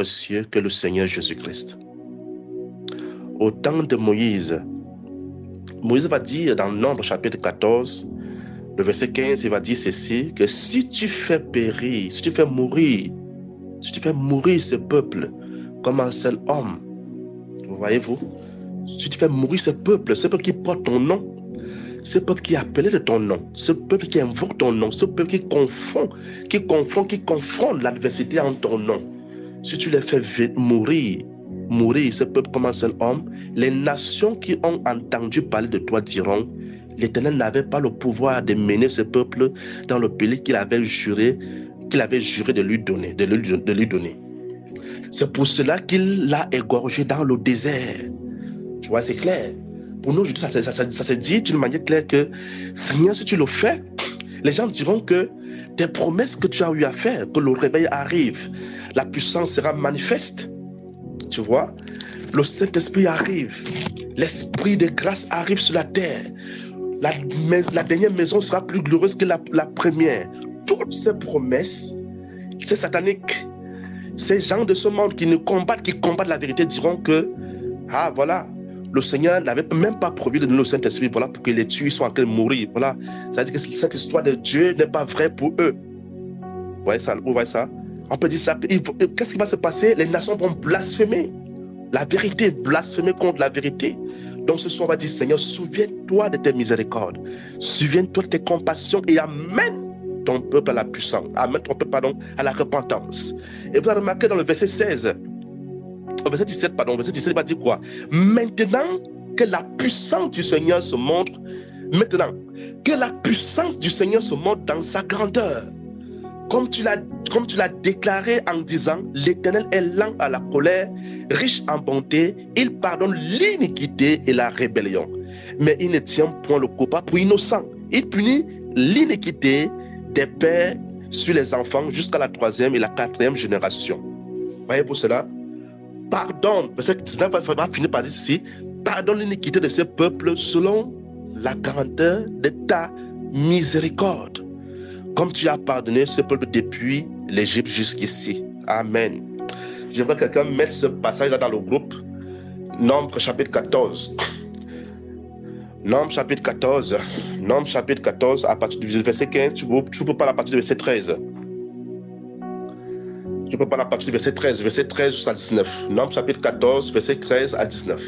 précieux que le Seigneur Jésus-Christ. Au temps de Moïse, Moïse va dire dans Nombre chapitre 14, le verset 15, il va dire ceci, que si tu fais périr, si tu fais mourir ce peuple comme un seul homme, vous voyez-vous, si tu fais mourir ce peuple qui porte ton nom, ce peuple qui est appelé de ton nom, ce peuple qui invoque ton nom, ce peuple qui confronte l'adversité en ton nom, si tu les fais mourir ce peuple comme un seul homme, les nations qui ont entendu parler de toi diront, l'Éternel n'avait pas le pouvoir de mener ce peuple dans le pays qu'il avait juré de lui donner. C'est pour cela qu'il l'a égorgé dans le désert. Tu vois, c'est clair. Pour nous, ça se dit d'une manière claire que, Seigneur, si tu le fais, les gens diront que tes promesses que tu as eu à faire, que le réveil arrive, la puissance sera manifeste. Tu vois, le Saint-Esprit arrive, l'Esprit de grâce arrive sur la terre. La dernière maison sera plus glorieuse que la première. Toutes ces promesses, c'est satanique. Ces gens de ce monde qui combattent la vérité diront que, ah voilà, le Seigneur n'avait même pas promis de donner le Saint-Esprit, voilà, pour que les tués soient en train de mourir. Voilà, ça veut dire que cette histoire de Dieu n'est pas vraie pour eux. Vous voyez ça? On peut dire ça. Qu'est-ce qui va se passer? Les nations vont blasphémer la vérité, blasphémer contre la vérité. Donc ce soir, on va dire, Seigneur, souviens-toi de tes miséricordes, souviens-toi de tes compassions et amène ton peuple à la puissance, amène ton peuple, à la repentance. Et vous avez remarqué dans le verset 16, verset 17, il va dire quoi? Maintenant que la puissance du Seigneur se montre, dans sa grandeur, comme tu l'as déclaré en disant, l'Éternel est lent à la colère, riche en bonté, il pardonne l'iniquité et la rébellion. Mais il ne tient point le coupable pour innocent. Il punit l'iniquité des pères sur les enfants jusqu'à la 3e et la 4e génération. Voyez pour cela, pardonne, verset 19 va finir par dire ceci, pardonne l'iniquité de ce peuple selon la grandeur de ta miséricorde, comme tu as pardonné ce peuple depuis l'Égypte jusqu'ici. Amen. Je veux que quelqu'un mette ce passage-là dans le groupe. Nombre chapitre 14. Nombre chapitre 14, à partir du verset 15, tu peux pas à partir du verset 13. Tu peux pas à partir du verset 13 jusqu'à 19. Nombre chapitre 14, verset 13 à 19.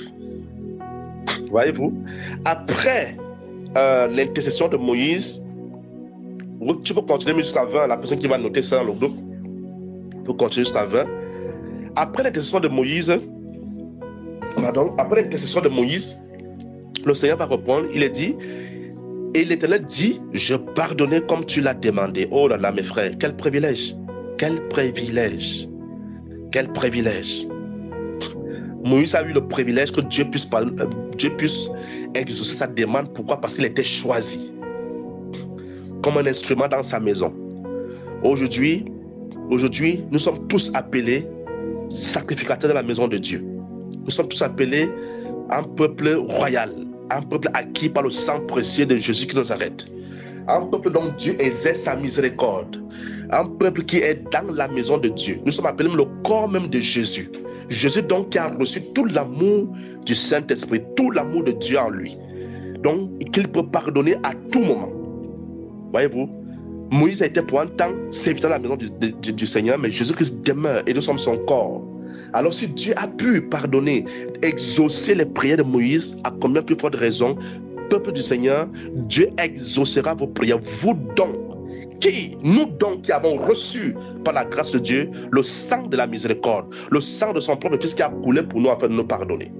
Voyez-vous? Après l'intercession de Moïse, tu peux continuer jusqu'à 20. La personne qui va noter ça dans le groupe peut continuer jusqu'à 20. Après l'intercession de Moïse, le Seigneur va répondre, il est dit, et l'Éternel dit, je pardonnais comme tu l'as demandé. Oh là là, mes frères, quel privilège, quel privilège, quel privilège. Moïse a eu le privilège que Dieu puisse exaucer sa demande. Pourquoi? Parce qu'il était choisi comme un instrument dans sa maison. Aujourd'hui, nous sommes tous appelés sacrificateurs de la maison de Dieu. Nous sommes tous appelés un peuple royal, un peuple acquis par le sang précieux de Jésus qui nous arrête. Un peuple dont Dieu exerce sa miséricorde. Un peuple qui est dans la maison de Dieu. Nous sommes appelés le corps même de Jésus. Jésus donc qui a reçu tout l'amour du Saint-Esprit, tout l'amour de Dieu en lui. Donc qu'il peut pardonner à tout moment. Voyez-vous, Moïse a été pour un temps serviteur de la maison du Seigneur, mais Jésus-Christ demeure et nous sommes son corps. Alors si Dieu a pu pardonner, exaucer les prières de Moïse, à combien plus forte raison, peuple du Seigneur, Dieu exaucera vos prières, vous donc, nous donc qui avons reçu par la grâce de Dieu le sang de la miséricorde, le sang de son propre Fils qui a coulé pour nous afin de nous pardonner.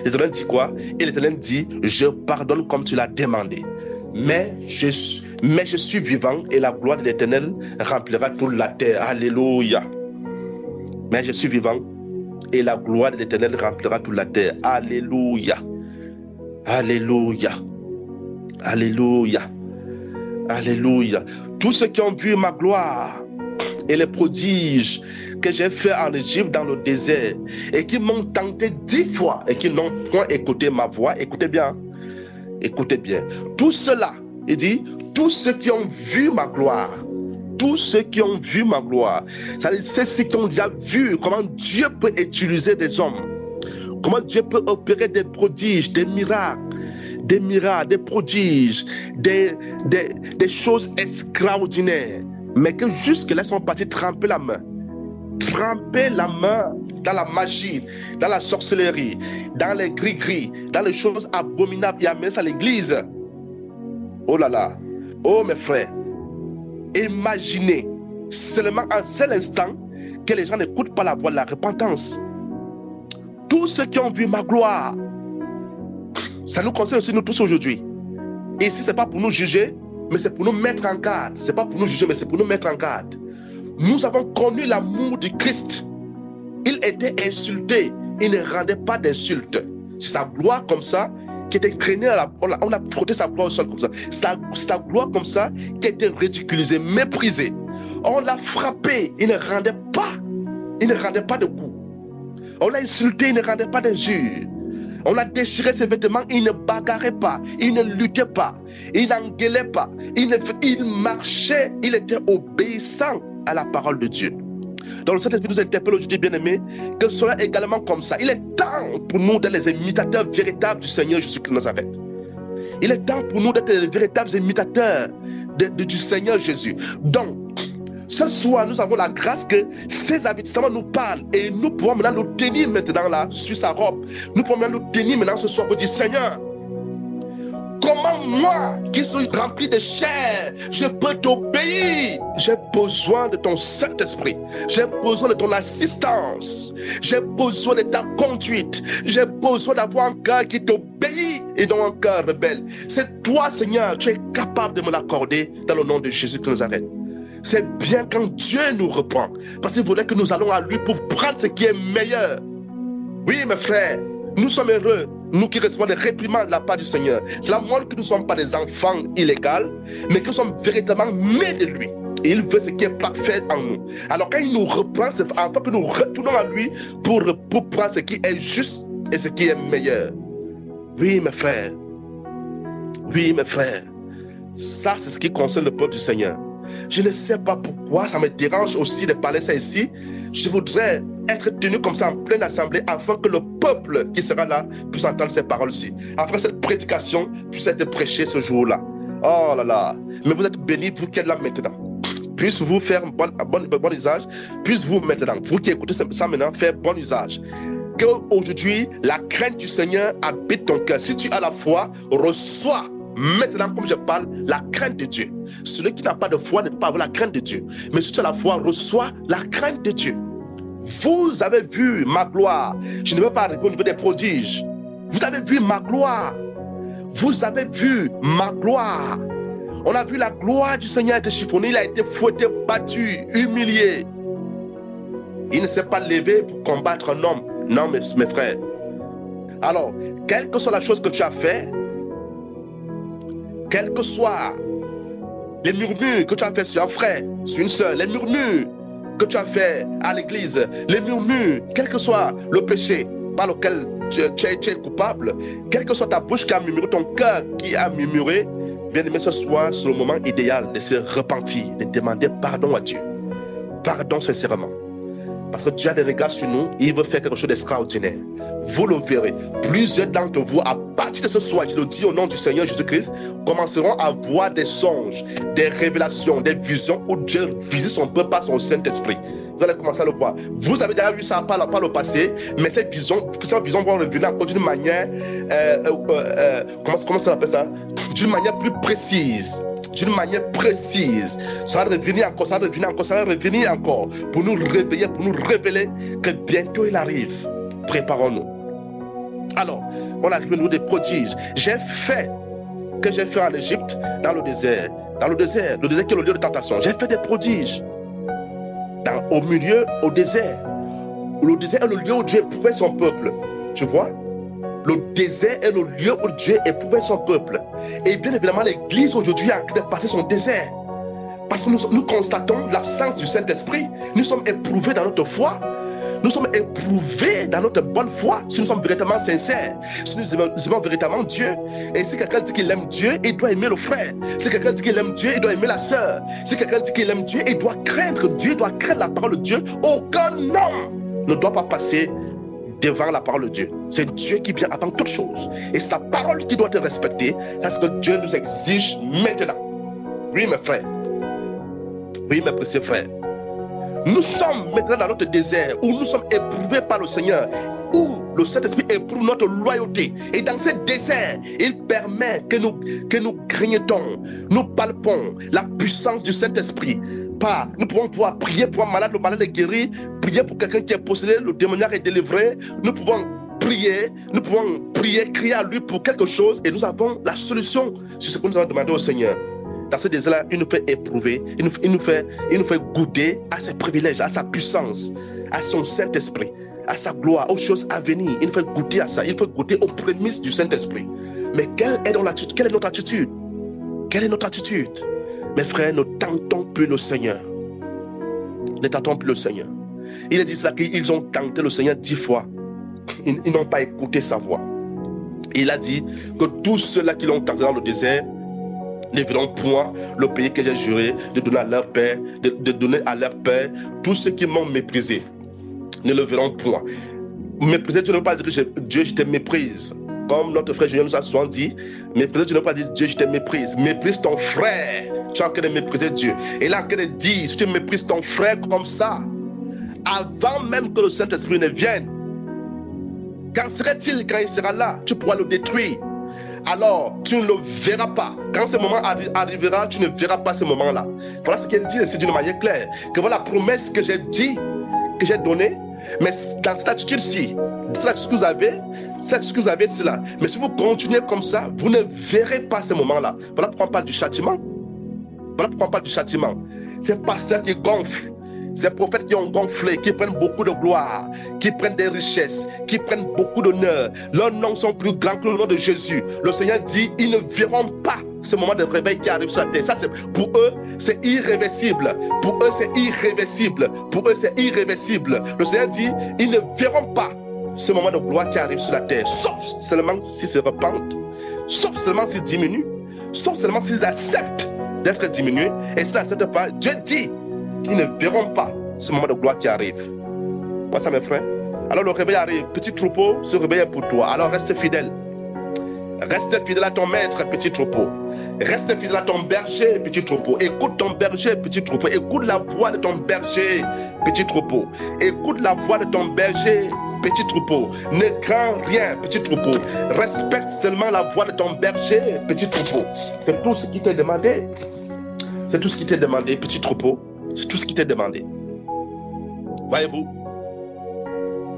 L'Éternel dit quoi? Et l'Éternel dit, je pardonne comme tu l'as demandé. Mais je suis vivant et la gloire de l'Éternel remplira toute la terre. Alléluia. Mais je suis vivant et la gloire de l'Éternel remplira toute la terre. Alléluia. Alléluia. Alléluia. Alléluia. Tous ceux qui ont vu ma gloire et les prodiges que j'ai fait en Égypte dans le désert et qui m'ont tenté 10 fois et qui n'ont point écouté ma voix, écoutez bien. Écoutez bien. Tout cela, il dit, tous ceux qui ont vu ma gloire, tous ceux qui ont vu ma gloire. C'est ceux qui ont déjà vu comment Dieu peut utiliser des hommes. Comment Dieu peut opérer des prodiges, des miracles, des prodiges, des choses extraordinaires. Mais que jusque-là, ils sont partis tremper la main. Tremper la main dans la magie, dans la sorcellerie, dans les gris-gris, dans les choses abominables et amener ça à l'église. Oh là là. Oh mes frères. Imaginez seulement un seul instant que les gens n'écoutent pas la voix de la repentance. Tous ceux qui ont vu ma gloire, ça nous concerne aussi nous tous aujourd'hui. Et ici, ce n'est pas pour nous juger, mais c'est pour nous mettre en garde. Ce n'est pas pour nous juger, mais c'est pour nous mettre en garde. Nous avons connu l'amour du Christ. Il était insulté. Il ne rendait pas d'insultes. C'est sa gloire comme ça qui était traînée on a frotté sa gloire au sol comme ça. C'est sa gloire comme ça qui était ridiculisée, méprisée. On l'a frappé. Il ne rendait pas de coups. On l'a insulté. Il ne rendait pas d'injures. On a déchiré ses vêtements, il ne bagarrait pas, il ne luttait pas, il n'engueulait pas, il marchait, il était obéissant à la parole de Dieu. Donc le Saint-Esprit nous interpelle aujourd'hui, bien-aimés, que ce soit également comme ça. Il est temps pour nous d'être les imitateurs véritables du Seigneur Jésus-Christ de Nazareth. Il est temps pour nous d'être les véritables imitateurs du Seigneur Jésus. Donc, ce soir, nous avons la grâce que ces avertissements nous parlent et nous pouvons maintenant nous tenir maintenant là sur sa robe. Nous pouvons maintenant nous tenir maintenant ce soir pour dire Seigneur, comment moi qui suis rempli de chair, je peux t'obéir? J'ai besoin de ton Saint-Esprit. J'ai besoin de ton assistance. J'ai besoin de ta conduite. J'ai besoin d'avoir un cœur qui t'obéit et non un cœur rebelle. C'est toi, Seigneur, tu es capable de me l'accorder dans le nom de Jésus de Nazareth. C'est bien quand Dieu nous reprend, parce qu'il voudrait que nous allons à lui pour prendre ce qui est meilleur. Oui, mes frères, nous sommes heureux, nous qui recevons des réprimandes de la part du Seigneur. Cela montre que nous ne sommes pas des enfants illégaux, mais que nous sommes véritablement nés de lui. Et il veut ce qui est parfait en nous. Alors quand il nous reprend, c'est enfin que nous retournons à lui pour prendre ce qui est juste et ce qui est meilleur. Oui, mes frères. Oui, mes frères. Ça, c'est ce qui concerne le peuple du Seigneur. Je ne sais pas pourquoi, ça me dérange aussi de parler ça ici. Je voudrais être tenu comme ça en pleine assemblée afin que le peuple qui sera là puisse entendre ces paroles-ci. Afin que cette prédication puisse être prêchée ce jour-là. Oh là là. Mais vous êtes bénis, vous qui êtes là maintenant. Puisse-vous faire bon usage. Puisse-vous maintenant, vous qui écoutez ça maintenant, faire bon usage. Qu'aujourd'hui, la crainte du Seigneur habite ton cœur. Si tu as la foi, reçois maintenant, comme je parle, la crainte de Dieu. Celui qui n'a pas de foi ne peut pas avoir la crainte de Dieu. Mais si tu as la foi, reçois la crainte de Dieu. Vous avez vu ma gloire. Je ne veux pas arriver au niveau des prodiges. Vous avez vu ma gloire. Vous avez vu ma gloire. On a vu la gloire du Seigneur être chiffonnée. Il a été fouetté, battu, humilié. Il ne s'est pas levé pour combattre un homme. Non, mes frères. Alors, quelle que soit la chose que tu as fait, quels que soient les murmures que tu as fait sur un frère, sur une soeur, les murmures que tu as fait à l'église, les murmures, quel que soit le péché par lequel tu es coupable, quelle que soit ta bouche qui a murmuré, ton cœur qui a murmuré, bien aimé, ce soir, c'est le moment idéal de se repentir, de demander pardon à Dieu. Pardon sincèrement. Parce que Dieu a des regards sur nous et il veut faire quelque chose d'extraordinaire. Vous le verrez. Plusieurs d'entre vous, à partir de ce soir, je le dis au nom du Seigneur Jésus-Christ, commenceront à voir des songes, des révélations, des visions où Dieu visite son peuple par son Saint-Esprit. Vous allez commencer à le voir. Vous avez déjà vu ça par le passé, mais ces visions vont revenir encore d'une manière, comment ça appelle ça? D'une manière plus précise. D'une manière précise. Ça va revenir encore, ça va revenir encore, ça va revenir encore. Pour nous réveiller, pour nous révéler que bientôt il arrive. Préparons-nous. Alors, on arrive au niveau des prodiges. J'ai fait en Égypte, dans le désert. Le désert qui est le lieu de tentation. J'ai fait des prodiges. Au désert. Le désert est le lieu où Dieu éprouvait son peuple. Tu vois? Le désert est le lieu où Dieu éprouvait son peuple. Et bien évidemment, l'Église aujourd'hui est en train de passer son désert. Parce que nous constatons l'absence du Saint-Esprit. Nous sommes éprouvés dans notre foi. Nous sommes éprouvés dans notre bonne foi si nous sommes véritablement sincères, si nous aimons véritablement Dieu. Et si quelqu'un dit qu'il aime Dieu, il doit aimer le frère. Si quelqu'un dit qu'il aime Dieu, il doit aimer la sœur. Si quelqu'un dit qu'il aime Dieu, il doit craindre Dieu, il doit craindre la parole de Dieu. Aucun homme ne doit pas passer devant la parole de Dieu. C'est Dieu qui vient avant toute chose. Et sa parole qui doit être respectée. C'est ce que Dieu nous exige maintenant. Oui, mes frères. Oui, mes précieux frères. Nous sommes maintenant dans notre désert où nous sommes éprouvés par le Seigneur, où le Saint-Esprit éprouve notre loyauté. Et dans ce désert, il permet que nous grignotons, nous palpons la puissance du Saint-Esprit. Nous pouvons pouvoir prier pour un malade, le malade est guéri, prier pour quelqu'un qui est possédé, le démoniaque est délivré. Nous pouvons prier, crier à lui pour quelque chose et nous avons la solution sur ce que nous avons demandé au Seigneur. Dans ce désert-là, il nous fait éprouver, il nous fait goûter à ses privilèges, à sa puissance, à son Saint-Esprit, à sa gloire, aux choses à venir. Il nous fait goûter à ça, il fait goûter aux prémices du Saint-Esprit. Mais quelle est notre attitude? Quelle est notre attitude? Mes frères, ne tentons plus le Seigneur. Ne tentons plus le Seigneur. Il est dit cela qu'ils ont tenté le Seigneur 10 fois. Ils n'ont pas écouté sa voix. Il a dit que tous ceux-là qui l'ont tenté dans le désert ne verront point le pays que j'ai juré de donner à leur père, de donner à leur père. Tous ceux qui m'ont méprisé ne le verront point. Mépriser, tu ne veux pas dire que Dieu, je te méprise. Comme notre frère Julien nous a souvent dit, mépriser, tu ne veux pas dire Dieu, je te méprise. Méprise ton frère. Tu es en train de mépriser Dieu. Et là, en train de dire, si tu méprises ton frère comme ça, avant même que le Saint-Esprit ne vienne, qu'en serait-il quand il sera là? Tu pourras le détruire. Alors, tu ne le verras pas. Quand ce moment arrivera, tu ne verras pas ce moment-là. Voilà ce qu'il dit ici d'une manière claire. Que voilà la promesse que j'ai dit, que j'ai donnée. Mais dans cette attitude-ci, c'est ce que vous avez, cela. Mais si vous continuez comme ça, vous ne verrez pas ce moment-là. Voilà pourquoi on parle du châtiment. Voilà pourquoi on parle du châtiment. Ces pasteurs qui gonflent, ces prophètes qui ont gonflé, qui prennent beaucoup de gloire, qui prennent des richesses, qui prennent beaucoup d'honneur. Leurs noms sont plus grands que le nom de Jésus. Le Seigneur dit, ils ne verront pas ce moment de réveil qui arrive sur la terre. Ça, pour eux, c'est irréversible. Pour eux, c'est irréversible. Pour eux, c'est irréversible. Le Seigneur dit, ils ne verront pas ce moment de gloire qui arrive sur la terre, sauf seulement s'ils se repentent, sauf seulement s'ils diminuent, sauf seulement s'ils acceptent d'être diminués. Et s'ils n'acceptent pas, Dieu dit, ils ne verront pas ce moment de gloire qui arrive. Voilà ça, mes frères. Alors le réveil arrive. Petit troupeau, ce réveil est pour toi. Alors reste fidèle. Reste fidèle à ton maître, petit troupeau. Reste fidèle à ton berger, petit troupeau. Écoute ton berger, petit troupeau. Écoute la voix de ton berger, petit troupeau. Écoute la voix de ton berger, petit troupeau. Ne crains rien, petit troupeau. Respecte seulement la voix de ton berger, petit troupeau. C'est tout ce qui t'est demandé. C'est tout ce qui t'est demandé, petit troupeau. C'est tout ce qui t'est demandé. Voyez-vous?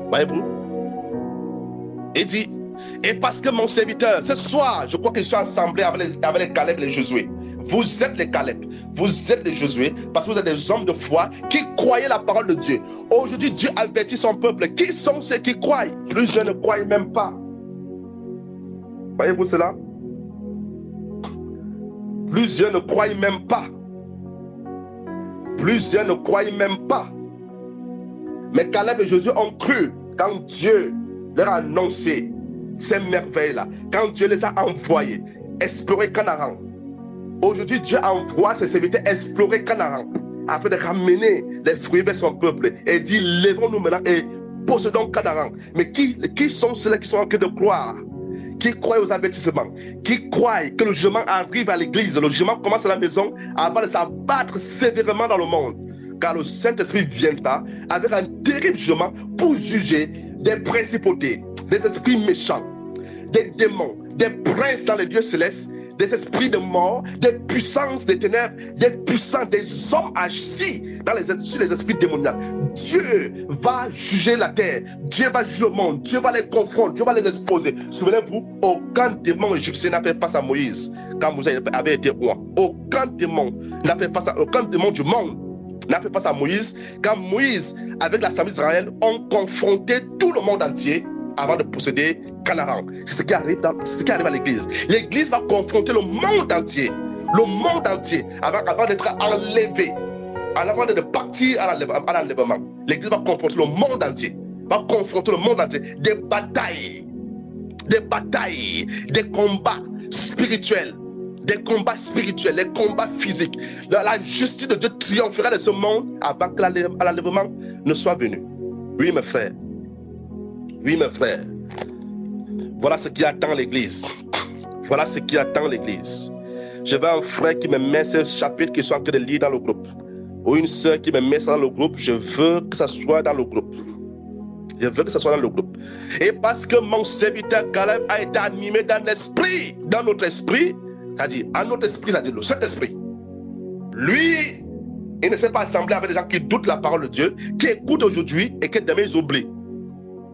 Voyez-vous? Il dit, et parce que mon serviteur, ce soir, je crois qu'ils sont assemblés avec les Caleb et les Josué. Vous êtes les Caleb, vous êtes les Josué, parce que vous êtes des hommes de foi qui croyaient la parole de Dieu. Aujourd'hui, Dieu avertit son peuple. Qui sont ceux qui croient? Plusieurs ne croient même pas. Voyez-vous cela? Plusieurs ne croient même pas. Plusieurs ne croient même pas. Mais Caleb et Josué ont cru quand Dieu leur a annoncé ces merveilles-là. Quand Dieu les a envoyés explorer Canaan. Aujourd'hui, Dieu envoie ses serviteurs explorer Canaan afin de ramener les fruits vers son peuple. Et dit, lèvons-nous maintenant et possédons Canaan. Mais qui sont ceux-là qui sont en train de croire? Qui croient aux avertissements? Qui croient que le jugement arrive à l'église? Le jugement commence à la maison avant de s'abattre sévèrement dans le monde. Car le Saint-Esprit viendra avec un terrible jugement pour juger des principautés, des esprits méchants, des démons, des princes dans les lieux célestes, des esprits de mort, des puissances des ténèbres, des puissants, des hommes assis sur les esprits démoniaques. Dieu va juger la terre, Dieu va juger le monde, Dieu va les confronter, Dieu va les exposer. Souvenez-vous, aucun démon égyptien n'a fait face à Moïse quand Moïse avait été roi. Aucun démon n'a fait face à aucun démon du monde n'a fait face à Moïse quand Moïse, avec la famille d'Israël, ont confronté tout le monde entier avant de posséder Canaan. C'est ce qui arrive à l'église. L'église va confronter le monde entier avant d'être enlevée en avant de partir à l'enlèvement, l'Église va confronter le monde entier. Va confronter le monde entier. Des batailles, des combats spirituels. Des combats spirituels, des combats physiques. La justice de Dieu triomphera de ce monde avant que l'enlèvement ne soit venu. Oui, mes frères. Oui, mes frères. Voilà ce qui attend l'Église. Voilà ce qui attend l'Église. Je veux un frère qui me met ce chapitre qui soit en train de lire dans le groupe. Ou une sœur qui me met ça dans le groupe. Je veux que ça soit dans le groupe. Je veux que ça soit dans le groupe. Et parce que mon serviteur Caleb a été animé dans l'esprit, dans notre esprit, c'est-à-dire, en notre esprit, c'est-à-dire le Saint-Esprit. Lui, il ne s'est pas assemblé avec des gens qui doutent la parole de Dieu, qui écoutent aujourd'hui et qui demain ils oublient.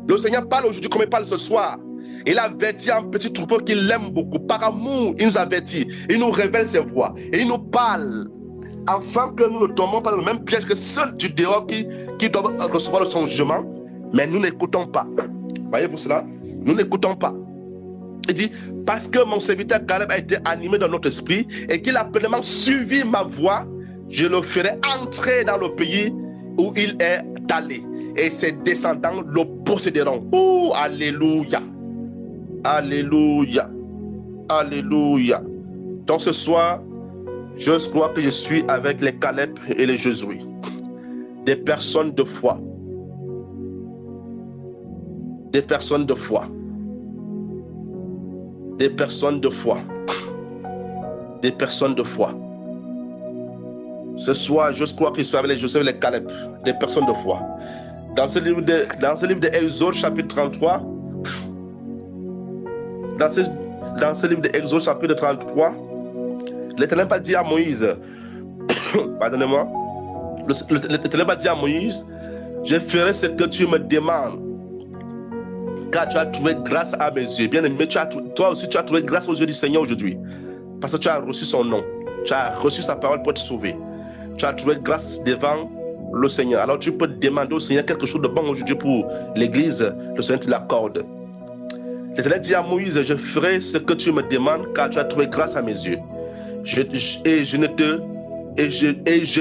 Le Seigneur parle aujourd'hui comme il parle ce soir. Il avertit un petit troupeau qu'il aime beaucoup. Par amour, il nous avertit. Il nous révèle ses voix. Et il nous parle. Afin que nous ne tombions pas dans le même piège que ceux du dehors qui doivent recevoir le jugement. Mais nous n'écoutons pas. Voyez-vous cela? Nous n'écoutons pas. Il dit, parce que mon serviteur Caleb a été animé dans notre esprit et qu'il a pleinement suivi ma voix, je le ferai entrer dans le pays où il est allé. Et ses descendants le posséderont. Oh, alléluia. Alléluia. Alléluia. Donc ce soir, je crois que je suis avec les Caleb et les Josué. Des personnes de foi. Des personnes de foi. Des personnes de foi. Des personnes de foi. Ce soir, je crois que je suis avec les Josué et les Caleb. Des personnes de foi. Dans ce livre d'Exode, chapitre 33, dans ce livre d'Exode, chapitre 33, l'Éternel va dire à Moïse, pardonnez-moi, l'Éternel va dire à Moïse, je ferai ce que tu me demandes, car tu as trouvé grâce à mes yeux. Bien aimé, toi aussi tu as trouvé grâce aux yeux du Seigneur aujourd'hui, parce que tu as reçu son nom, tu as reçu sa parole pour te sauver. Tu as trouvé grâce devant le Seigneur. Alors tu peux demander au Seigneur quelque chose de bon aujourd'hui pour l'Église, le Seigneur te l'accorde. L'Éternel dit à Moïse, je ferai ce que tu me demandes, car tu as trouvé grâce à mes yeux. Je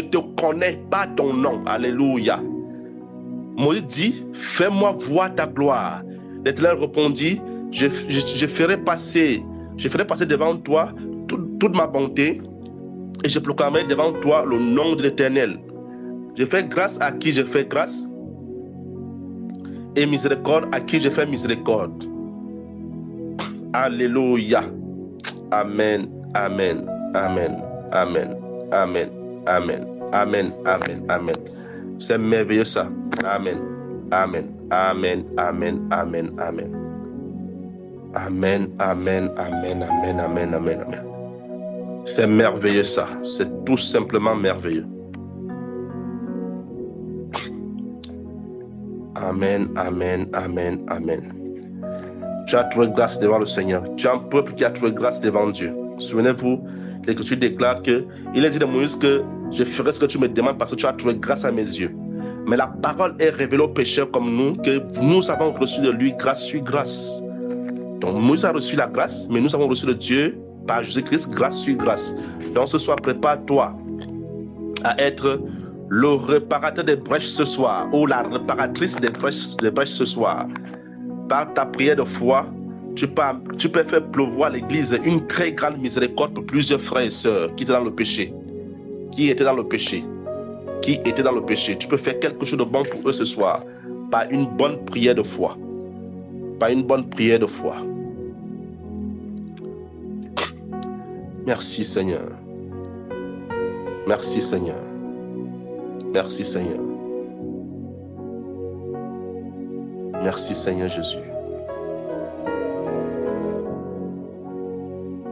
te connais pas ton nom. Alléluia. Moïse dit, fais-moi voir ta gloire. L'Éternel répondit, je ferai passer devant toi toute ma bonté et je proclamerai devant toi le nom de l'Éternel. Je fais grâce à qui je fais grâce et miséricorde à qui je fais miséricorde. Alléluia. Amen. Amen. Amen. Amen. Amen. Amen. Amen. Amen. Amen. C'est merveilleux ça. Amen. Amen. Amen. Amen. Amen. Amen. Amen. Amen. Amen. Amen. Amen. Amen. Amen. C'est merveilleux ça. C'est tout simplement merveilleux. Amen. Amen. Amen. Amen. Tu as trouvé grâce devant le Seigneur. Tu as un peuple qui a trouvé grâce devant Dieu. Souvenez-vous, l'Écriture déclare que il a dit de Moïse que je ferai ce que tu me demandes parce que tu as trouvé grâce à mes yeux. Mais la parole est révélée aux pécheurs comme nous, que nous avons reçu de lui grâce sur grâce. Donc Moïse a reçu la grâce, mais nous avons reçu de Dieu par Jésus-Christ grâce sur grâce. Donc ce soir, prépare-toi à être le réparateur des brèches ce soir, ou la réparatrice des brèches ce soir. Par ta prière de foi, tu peux faire pleuvoir l'Église une très grande miséricorde pour plusieurs frères et sœurs qui étaient dans le péché. Qui étaient dans le péché. Tu peux faire quelque chose de bon pour eux ce soir par une bonne prière de foi. Par une bonne prière de foi. Merci Seigneur. Merci Seigneur. Merci Seigneur. Merci Seigneur Jésus.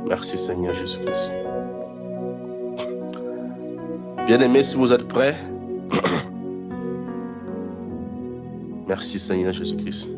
Merci Seigneur Jésus-Christ. Bien-aimés, si vous êtes prêts, merci Seigneur Jésus-Christ.